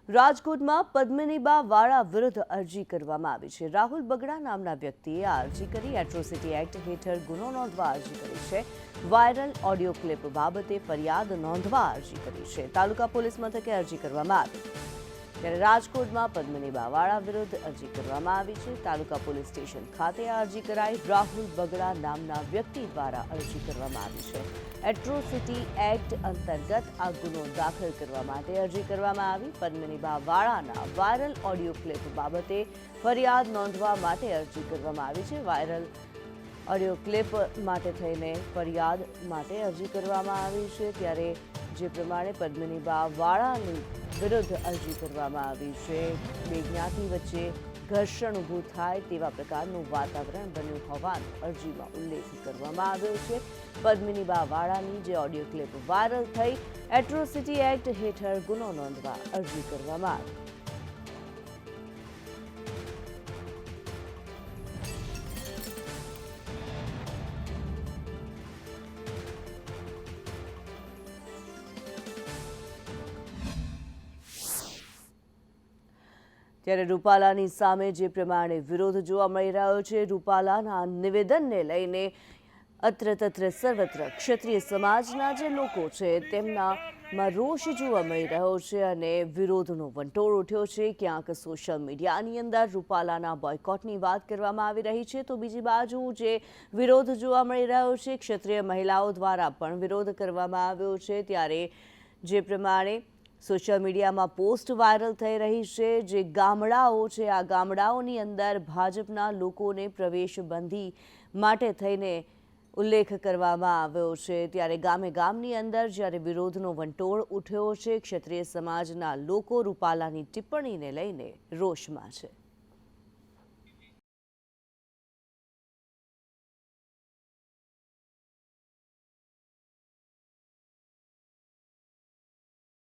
રાજકોટમાં પદ્મિનીબા વાળા વિરુદ્ધ અરજી કરવામાં આવી છે। રાહુલ બગડા નામના વ્યક્તિએ આ અરજી કરી એટ્રોસિટી એક્ટ હેઠળ ગુનો નોંધવા અરજી કરી છે। વાયરલ ઓડિયો ક્લિપ બાબતે ફરિયાદ નોંધવા અરજી કરી છે। તાલુકા પોલીસ મથકે અરજી કરવામાં આવી ત્યારે રાજકોટમાં પદ્મિનીબા વાળા વિરુદ્ધ અરજી કરવામાં આવી છે। તાલુકા પોલીસ સ્ટેશન ખાતે આ અરજી કરાઈ। રાહુલ બગડા નામના વ્યક્તિ દ્વારા અરજી કરવામાં આવી છે। એટ્રોસિટી એક્ટ અંતર્ગત આ ગુનો દાખલ કરવા માટે અરજી કરવામાં આવી। પદ્મિનીબા વાળાના વાયરલ ઓડિયો ક્લિપ બાબતે ફરિયાદ નોંધવા માટે અરજી કરવામાં આવી છે। વાયરલ ઓડિયો ક્લિપ માટે થઈને ફરિયાદ માટે અરજી કરવામાં આવી છે ત્યારે જે પ્રમાણે પદ્મિનીબા વાળાની વિરુદ્ધ અરજી કરવામાં આવી છે। બે જ્ઞાતિ વચ્ચે ઘર્ષણ ઊભું થાય તેવા પ્રકારનું વાતાવરણ બન્યું હોવાનો અરજીમાં ઉલ્લેખ કરવામાં આવ્યો છે। પદ્મિનીબા વાળાની જે ઓડિયો ક્લિપ વાયરલ થઈ એટ્રોસિટી એક્ટ હેઠળ ગુનો નોંધવા અરજી કરવામાં આવી। ત્યારે રૂપાલાની સામે જે પ્રમાણે વિરોધ જોવા મળી રહ્યો છે, રૂપાલાના નિવેદનને લઈને અત્ર તત્ર સર્વત્ર ક્ષત્રિય સમાજના જે લોકો છે તેમનામાં રોષ જોવા મળી રહ્યો છે અને વિરોધનો વંટોળ ઉઠ્યો છે। ક્યાંક સોશિયલ મીડિયાની અંદર રૂપાલાના બોયકોટની વાત કરવામાં આવી રહી છે, તો બીજી બાજુ જે વિરોધ જોવા મળી રહ્યો છે ક્ષત્રિય મહિલાઓ દ્વારા પણ વિરોધ કરવામાં આવ્યો છે। ત્યારે જે પ્રમાણે સોશિયલ મીડિયામાં પોસ્ટ વાયરલ થઈ રહી છે, જે ગામડાઓ છે આ ગામડાઓની અંદર ભાજપના લોકોને પ્રવેશબંધી માટે થઈને ઉલ્લેખ કરવામાં આવ્યો છે। ત્યારે ગામે ગામની અંદર જ્યારે વિરોધનો વંટોળ ઉઠ્યો છે, ક્ષત્રિય સમાજના લોકો રૂપાલાની ટિપ્પણીને લઈને રોષમાં છે।